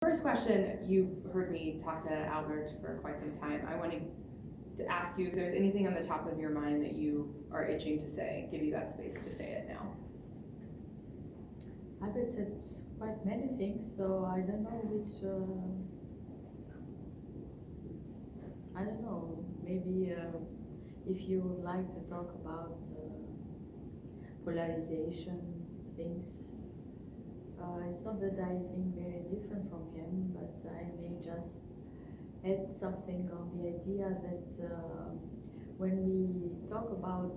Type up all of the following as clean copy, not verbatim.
First question, you heard me talk to Albert for quite some time. I wanted to ask you if there's anything on the top of your mind that you are itching to say. Give you that space to say it now. Albert said quite many things, so I don't know which. I don't know. Maybe if you would like to talk about polarization things. It's not that I think very different from him, but I may just add something on the idea that when we talk about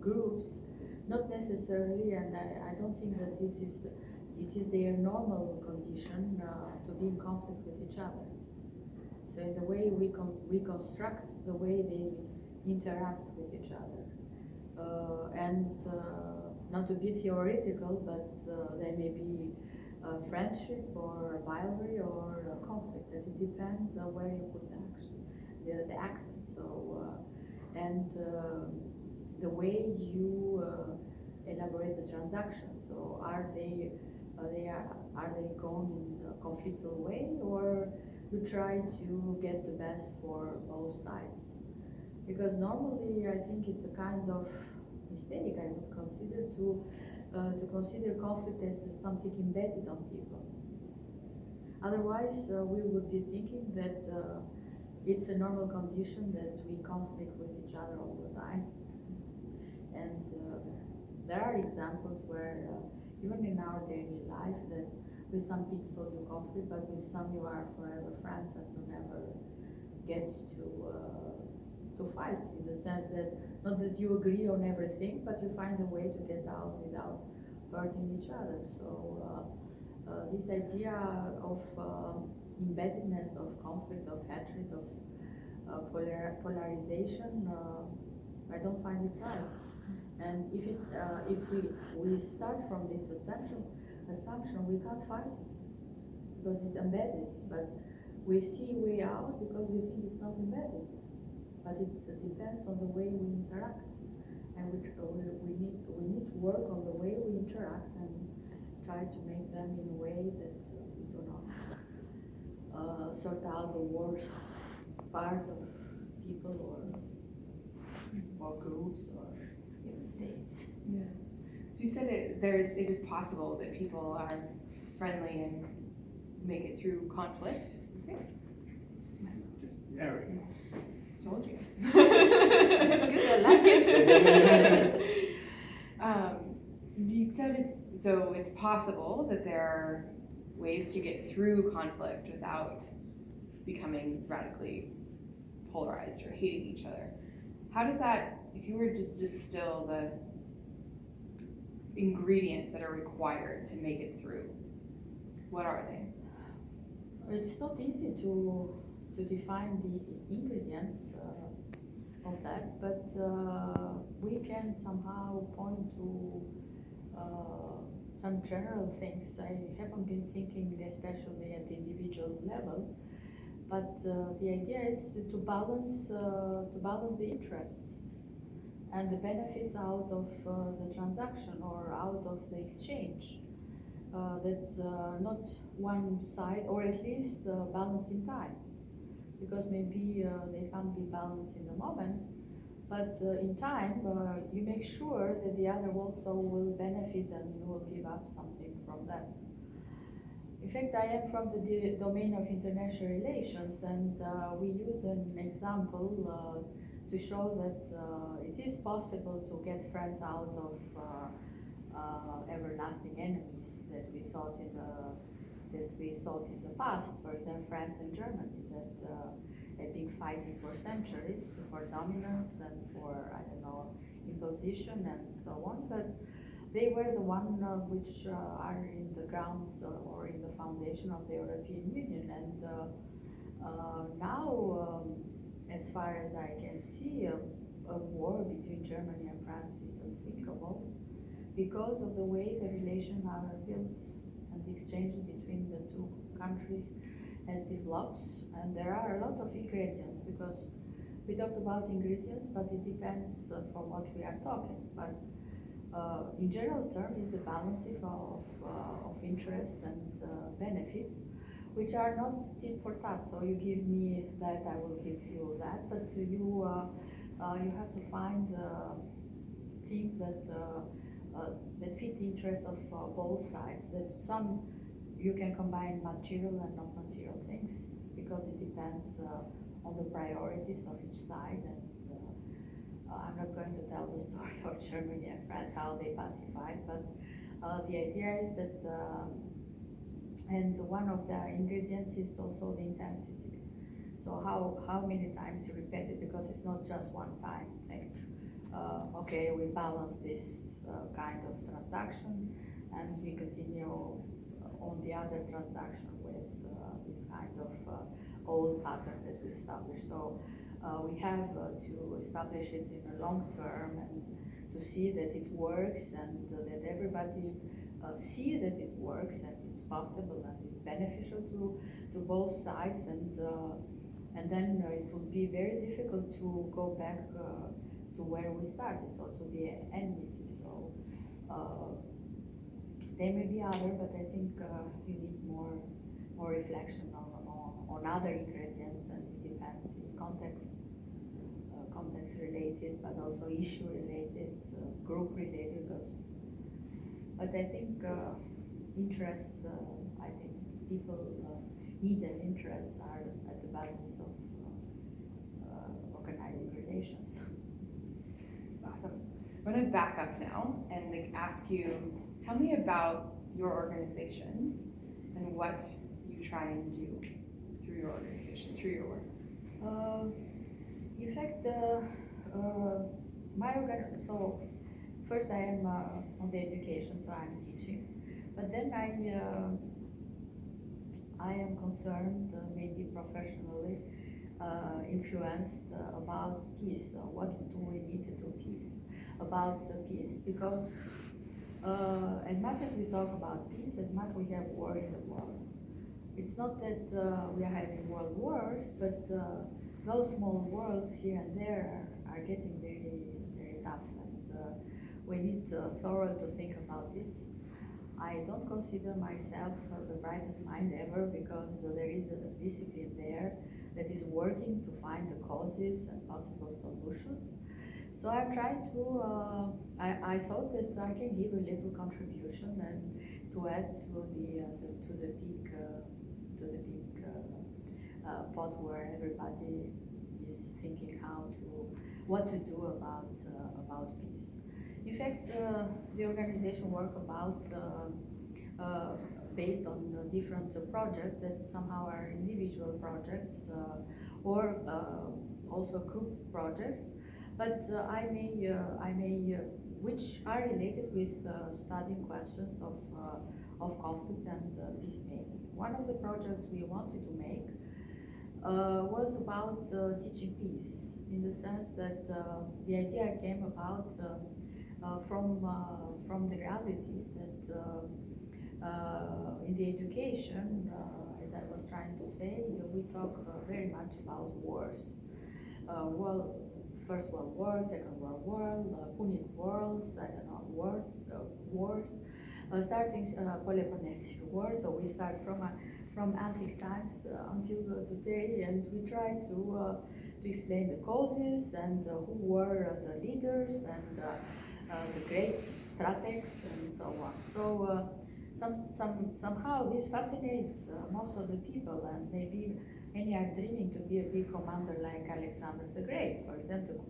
groups, not necessarily, and I don't think that it is their normal condition to be in conflict with each other. So in the way we reconstruct the way they interact with each other, and not to be theoretical, but there may be friendship or rivalry or conflict. That it depends where you put the accent. So and the way you elaborate the transactions. So are they going in a conflictual way, or you try to get the best for both sides? Because normally I think it's a kind of mistake I would consider to consider conflict as something embedded on people. Otherwise, we would be thinking that it's a normal condition that we conflict with each other all the time. And there are examples where even in our daily life that with some people you conflict, but with some you are forever friends and you never get to fight, in the sense that not that you agree on everything, but you find a way to get out without hurting each other. So this idea of embeddedness, of conflict, of hatred, of polarization, I don't find it right. And if we start from this assumption, we can't fight it because it's embedded. But we see a way out because we think it's not embedded. But it depends on the way we interact, and we need to work on the way we interact and try to make them in a way that we do not sort out the worst part of people or groups or even states. Yeah. So you said it is possible that people are friendly and make it through conflict. Okay. Eric. Told you. Good, I like it. You said it's possible that there are ways to get through conflict without becoming radically polarized or hating each other. How does that, if you were to distill the ingredients that are required to make it through, what are they? It's not easy to define the ingredients of that, but we can somehow point to some general things. I haven't been thinking especially at the individual level, but the idea is to balance the interests and the benefits out of the transaction or out of the exchange. That not one side, or at least balance in time, because maybe they can't be balanced in the moment, but in time you make sure that the other also will benefit and you will give up something from that. In fact, I am from the domain of international relations, and we use an example to show that it is possible to get friends out of everlasting enemies that we thought in the past. For example, France and Germany that have been fighting for centuries for dominance and for imposition and so on. But they were the one which are in the grounds or in the foundation of the European Union. And now, as far as I can see, a war between Germany and France is unthinkable, because of the way the relations are built and the exchange between the two countries has developed. And there are a lot of ingredients, because we talked about ingredients, but it depends from what we are talking. But in general terms, is the balance of interest and benefits, which are not tit for tat. So you give me that, I will give you that, but you have to find things that fit the interest of both sides. That some you can combine material and non-material things because it depends on the priorities of each side. And I'm not going to tell the story of Germany and France how they pacified, but the idea is that, and one of the ingredients is also the intensity. So how many times you repeat it, because it's not just one time thing. Okay, we balance this kind of transaction and we continue on the other transaction with this kind of old pattern that we established. So we have to establish it in a long term and to see that it works and that everybody see that it works and it's possible and it's beneficial to both sides, and then it will be very difficult to go back to where we started, so to the enmity. So there may be other, but I think you need more reflection on other ingredients, and it depends. It's context related, but also issue related, group related. But I think interests. I think people need and interests are at the basis of organizing relations. Awesome. I'm going to back up now and ask you, tell me about your organization and what you try and do through your organization, through your work. In fact, so first I am on the education, so I'm teaching, but then I am concerned, maybe professionally, influenced about peace. What do we need to do about peace? Because as much as we talk about peace, as much we have war in the world. It's not that we are having world wars, but those small wars here and there are getting very, very tough, and we need thoroughly to think about it. I don't consider myself the brightest mind ever, because there is a discipline there that is working to find the causes and possible solutions. So I'm trying to, I thought that I can give a little contribution and to add to the big pot where everybody is thinking what to do about peace. In fact, the organization work about based on different projects that somehow are individual projects or also group projects, but I may which are related with studying questions of conflict and peacemaking. One of the projects we wanted to make was about teaching peace, in the sense that the idea came about from the reality that in the education, as I was trying to say, we talk very much about wars. First World War, Second World War, Punic Wars, I don't know, wars, starting Peloponnesian War. So we start from antique times until today, and we try to explain the causes and who were the leaders and the great strategists and so on. So somehow this fascinates most of the people, and maybe many are dreaming to be a big commander like Alexander the Great, for example,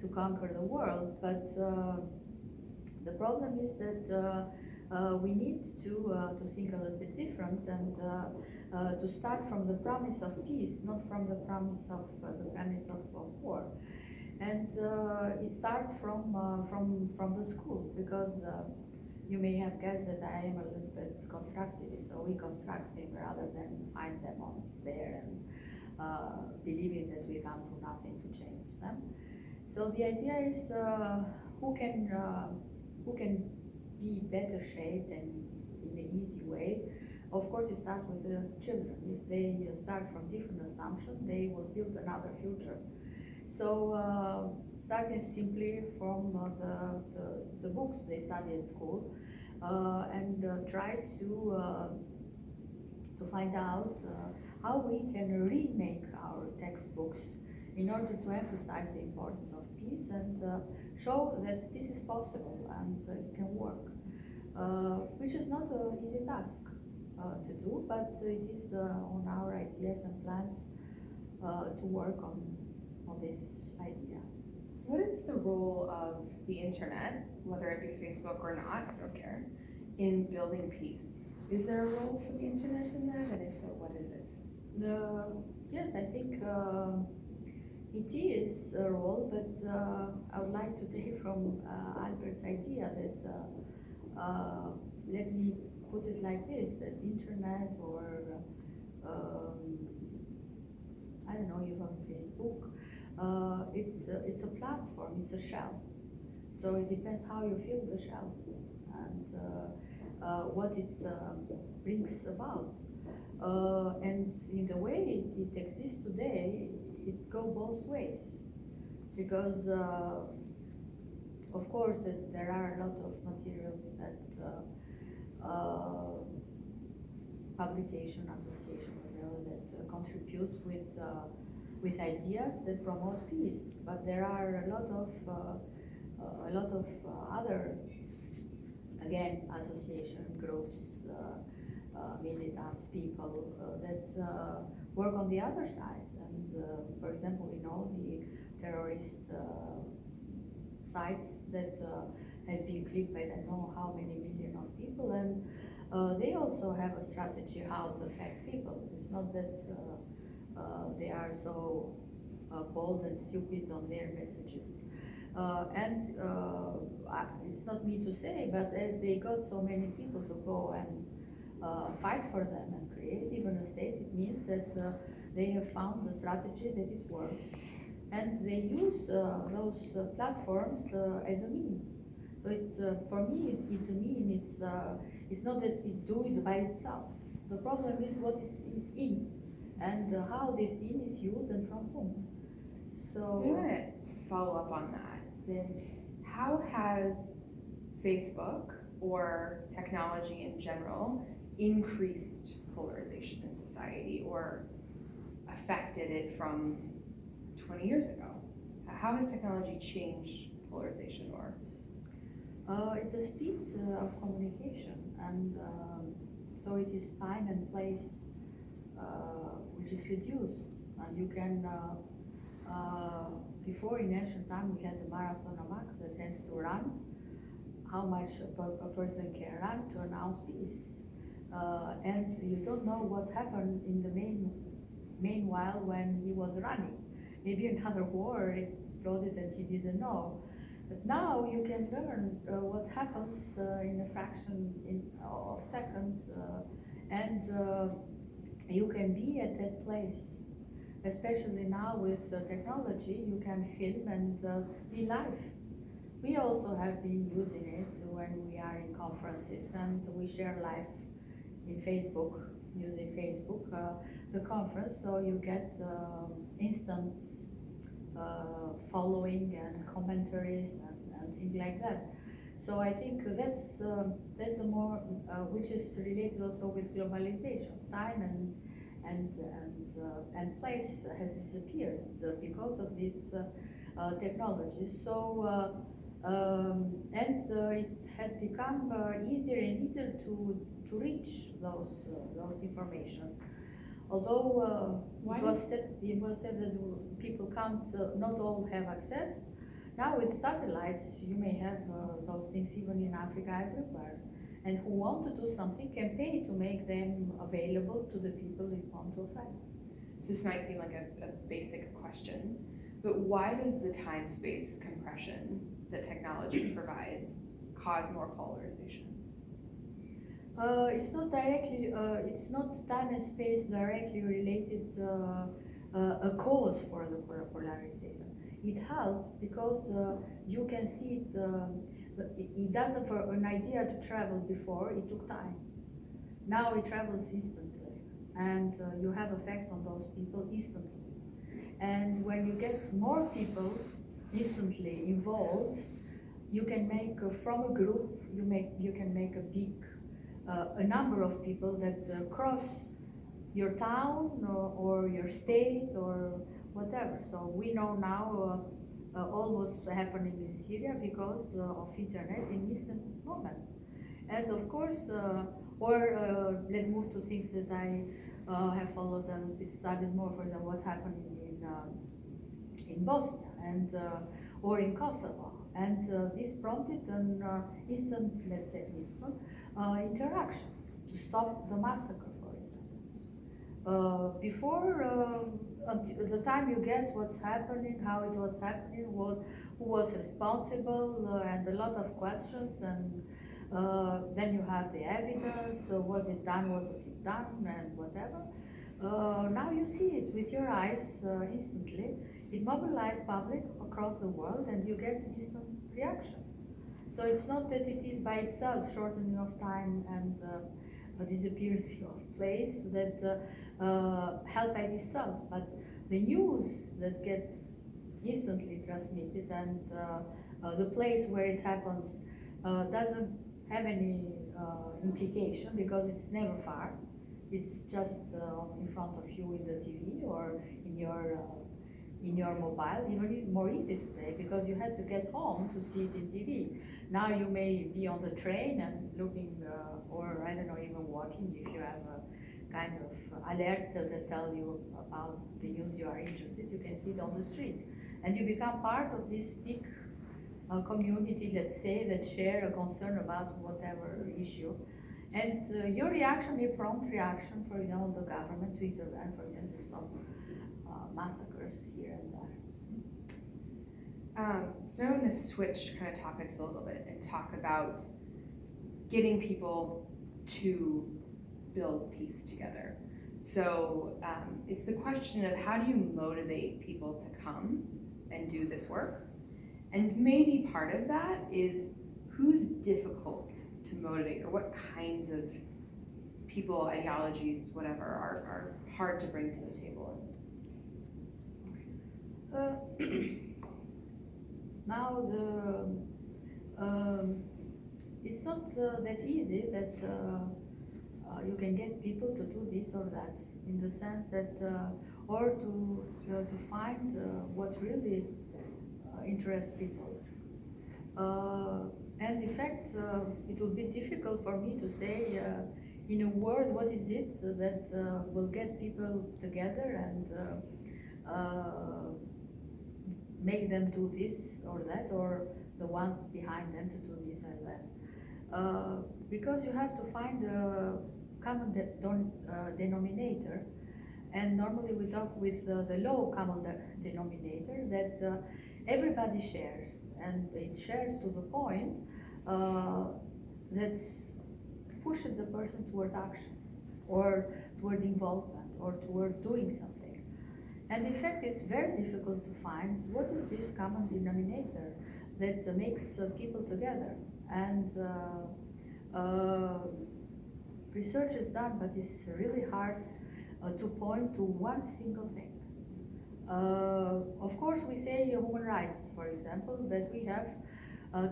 to conquer the world. But the problem is that we need to think a little bit different, and to start from the promise of peace, not from the promise of war. And it starts from the school, because you may have guessed that I am a little bit constructivist, so we construct things rather than find them on there and believing that we can't do nothing to change them. So the idea is who can be better shaped and in an easy way. Of course, it starts with the children. If they start from different assumptions, they will build another future. So starting simply from the books they study at school, and try to to find out how we can remake our textbooks in order to emphasize the importance of peace and show that this is possible and it can work, which is not an easy task to do, but it is on our ideas and plans to work on this idea. What is the role of the internet, whether it be Facebook or not, I don't care, in building peace? Is there a role for the internet in that, and if so, what is it? Yes, I think it is a role, but I would like to take from Albert's idea that let me put it like this: that internet or I don't know, even Facebook, it's a platform, it's a shell. So it depends how you fill the shell and what it brings about. And in the way it exists today, it goes both ways, because of course that there are a lot of materials that publication association that contribute with ideas that promote peace, but there are a lot of other, again, association groups, militants, people that work on the other side. And for example, we know the terrorist sites that have been clicked by I don't know how many million of people, and they also have a strategy how to affect people. It's not that they are so bold and stupid on their messages. It's not me to say, but as they got so many people to go and fight for them and create even a state, it means that they have found a strategy that it works, and they use those platforms as a mean. So it's for me, it's a mean. It's not that it do it by itself. The problem is what is in, and how this in is used and from whom. So I want to follow up on that. Then, how has Facebook or technology in general increased polarization in society or affected it from 20 years ago? How has technology changed polarization or? It's the speed of communication, and so it is time and place which is reduced. And you can, before in ancient time we had the marathonomak that has to run, how much a person can run to announce peace. And you don't know what happened in the meanwhile when he was running. Maybe another war exploded and he didn't know. But now you can learn what happens in a fraction of seconds, and you can be at that place. Especially now with technology, you can film and be live. We also have been using it when we are in conferences, and we share live in Facebook, using Facebook, the conference, so you get instant following and commentaries and things like that. So I think that's the more which is related also with globalization. Time and place has disappeared because of this technology. So it has become easier and easier to reach those informations. Although it was said that people can't, not all have access. Now with satellites, you may have those things even in Africa, everywhere. And who want to do something can pay to make them available to the people they want to affect. So this might seem like a basic question, but why does the time-space compression that technology provides cause more polarization? It's not directly, it's not time and space directly related a cause for the polarization. It helps because you can see it, it doesn't, for an idea to travel before, it took time. Now it travels instantly, and you have effects on those people instantly. And when you get more people instantly involved, you can make, from a group, you can make a big, a number of people that cross your town or your state or whatever. So we know now all what's happening in Syria because of internet in instant moment. And of course, let's move to things that I have followed and studied more. For example, what's happening in Bosnia and or in Kosovo, and this prompted an instant, let's say, instant interaction to stop the massacre, for example. Before until the time you get what's happening, how it was happening, who was responsible, and a lot of questions, and then you have the evidence. Was it done? Was it done? And whatever. Now you see it with your eyes instantly. It mobilizes public across the world, and you get instant reaction. So it's not that it is by itself shortening of time and a disappearance of place that help by itself, but the news that gets instantly transmitted and the place where it happens doesn't have any implication because it's never far. It's just in front of you in the TV or in your mobile, even more easy today because you had to get home to see it in TV. Now you may be on the train and looking, or I don't know, even walking if you have a kind of alert that tell you about the news you are interested, you can see it on the street. And you become part of this big community, let's say, that share a concern about whatever issue. And your reaction may prompt reaction, for example, the government to intervene, for example, to stop massacres here and there. So I'm going to switch kind of topics a little bit and talk about getting people to build peace together. So it's the question of how do you motivate people to come and do this work? And maybe part of that is who's difficult to motivate, or what kinds of people, ideologies, whatever, are hard to bring to the table. Now it's not that easy that you can get people to do this or that, in the sense that or to find what really interests people. And in fact, it would be difficult for me to say in a word what is it that will get people together and make them do this or that, or the one behind them to do this and that. Because you have to find a common denominator, and normally we talk with the low common denominator that everybody shares, and it shares to the point that pushes the person toward action, or toward involvement, or toward doing something. And in fact, it's very difficult to find what is this common denominator that makes people together. And research is done, but it's really hard to point to one single thing. Of course, we say human rights, for example, that we have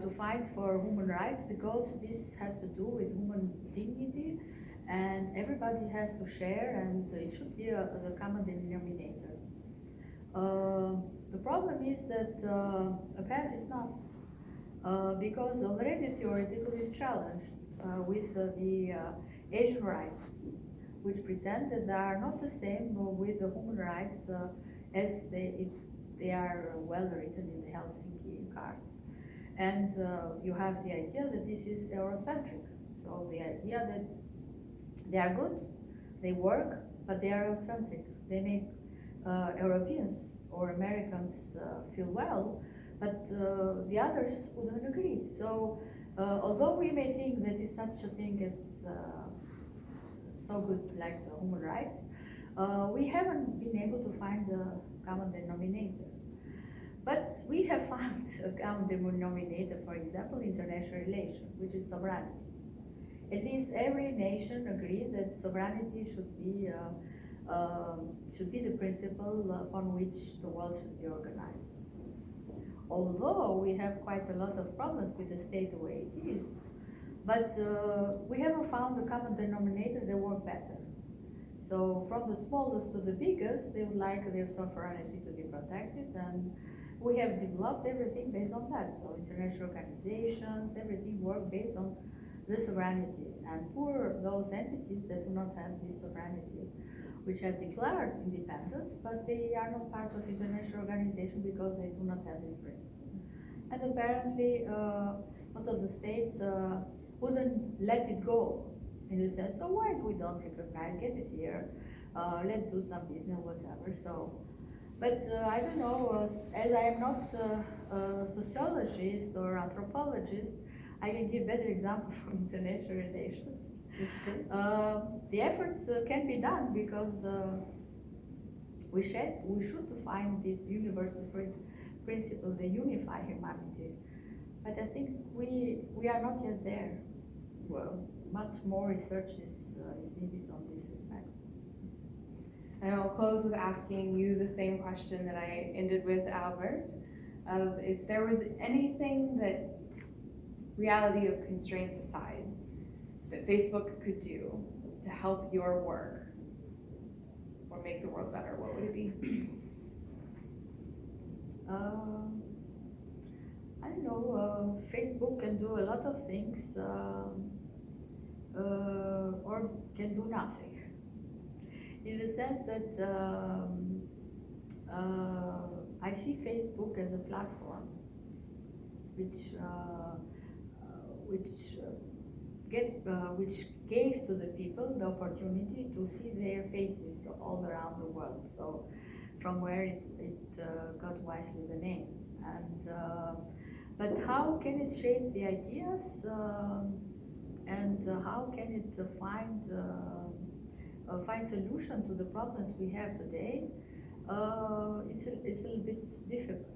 to fight for human rights because this has to do with human dignity, and everybody has to share, and it should be the common denominator. The problem is that apparently it's not, because already theoretically it's challenged with the Asian rights, which pretend that they are not the same with the human rights as they are well written in the Helsinki Charta. And you have the idea that this is Eurocentric. So the idea that they are good, they work, but they are Eurocentric. They make Europeans or Americans feel well, but the others wouldn't agree. So although we may think that it's such a thing as so good like the human rights, we haven't been able to find a common denominator. But we have found a common denominator, for example, international relations, which is sovereignty. At least every nation agreed that sovereignty should be the principle upon which the world should be organized. Although we have quite a lot of problems with the state the way it is, but we haven't found a common denominator that works better. So from the smallest to the biggest, they would like their sovereignty to be protected, and we have developed everything based on that. So international organizations, everything work based on the sovereignty. And poor those entities that do not have this sovereignty, which have declared independence, but they are not part of international organization because they do not have this principle. And apparently, most of the states wouldn't let it go, in the sense, so why we don't recognize, get it here, let's do some business, whatever. So, but I don't know, as I am not a sociologist or anthropologist, I can give better example from international relations. It's good. The efforts can be done because we should find this universal principle that unify humanity. But I think we are not yet there. Well, much more research is needed on this respect. And I'll close with asking you the same question that I ended with Albert, of if there was anything that, reality of constraints aside, that Facebook could do to help your work or make the world better, what would it be? I don't know, Facebook can do a lot of things, or can do nothing. In the sense that I see Facebook as a platform which gave to the people the opportunity to see their faces all around the world. So from where it got wisely the name. And but how can it shape the ideas, and how can it find solution to the problems we have today? It's a little bit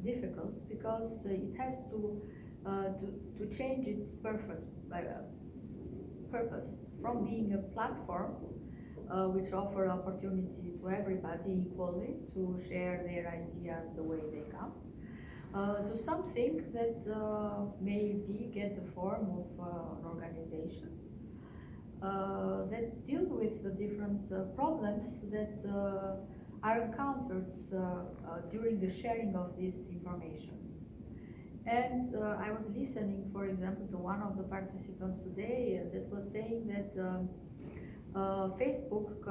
difficult because it has to change its purpose from being a platform which offer opportunity to everybody equally to share their ideas the way they come, to something that maybe get the form of an organization that deal with the different problems that are encountered during the sharing of this information. And I was listening, for example, to one of the participants today that was saying that Facebook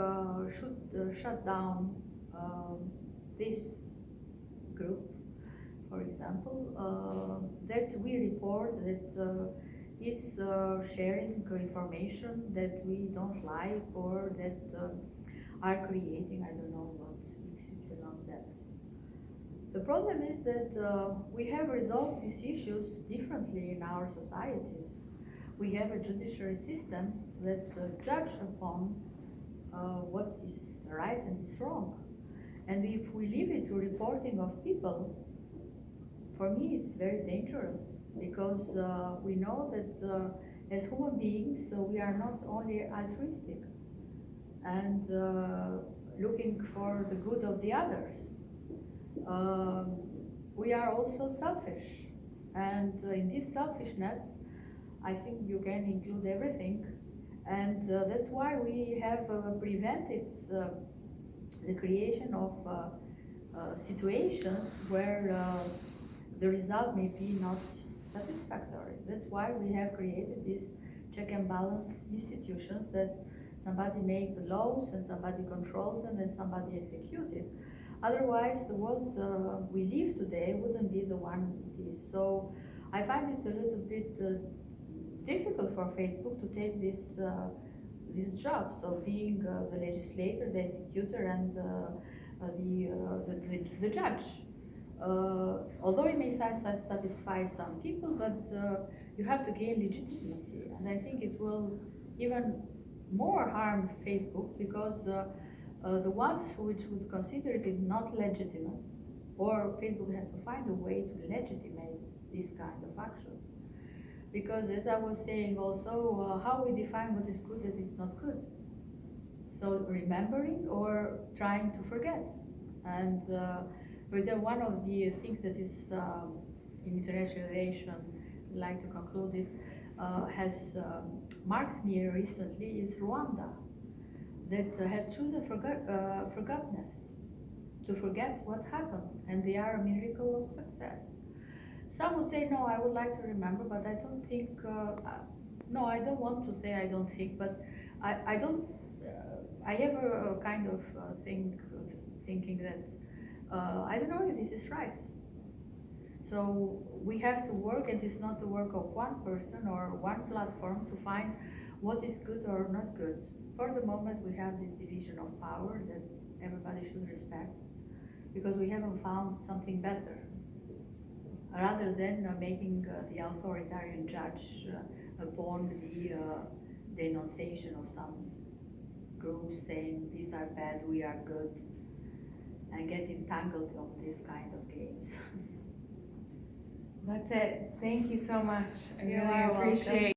should shut down this group, for example, that we report that is sharing information that we don't like or that are creating, I don't know what, XYZ. The problem is that we have resolved these issues differently in our societies. We have a judiciary system that judge upon what is right and is wrong. And if we leave it to reporting of people, for me it's very dangerous, because we know that as human beings we are not only altruistic and looking for the good of the others. We are also selfish, and in this selfishness I think you can include everything, and that's why we have prevented the creation of situations where the result may be not satisfactory. That's why we have created these check and balance institutions, that somebody make the laws and somebody controls them and somebody executes it. Otherwise, the world we live today wouldn't be the one it is. So I find it a little bit difficult for Facebook to take this job, so being the legislator, the executor, and the judge. Although it may satisfy some people, but you have to gain legitimacy, and I think it will even more harm Facebook, because the ones which would consider it not legitimate, or Facebook has to find a way to legitimate these kind of actions. Because as I was saying also, how we define what is good and is not good. So remembering or trying to forget. And for example, one of the things that is in international relation, I'd like to conclude it, has marked me recently is Rwanda. that have chosen forgottenness, to forget what happened, and they are a miracle of success. Some would say, no, I would like to remember, but I don't think, no, I don't want to say I don't think, but I don't, I have a kind of thinking that I don't know if this is right. So we have to work, and it's not the work of one person or one platform to find what is good or not good. For the moment, we have this division of power that everybody should respect, because we haven't found something better. Rather than making the authoritarian judge upon the denunciation of some groups saying these are bad, we are good, and get entangled on this kind of games. That's it. Thank you so much. I You really are welcome. appreciate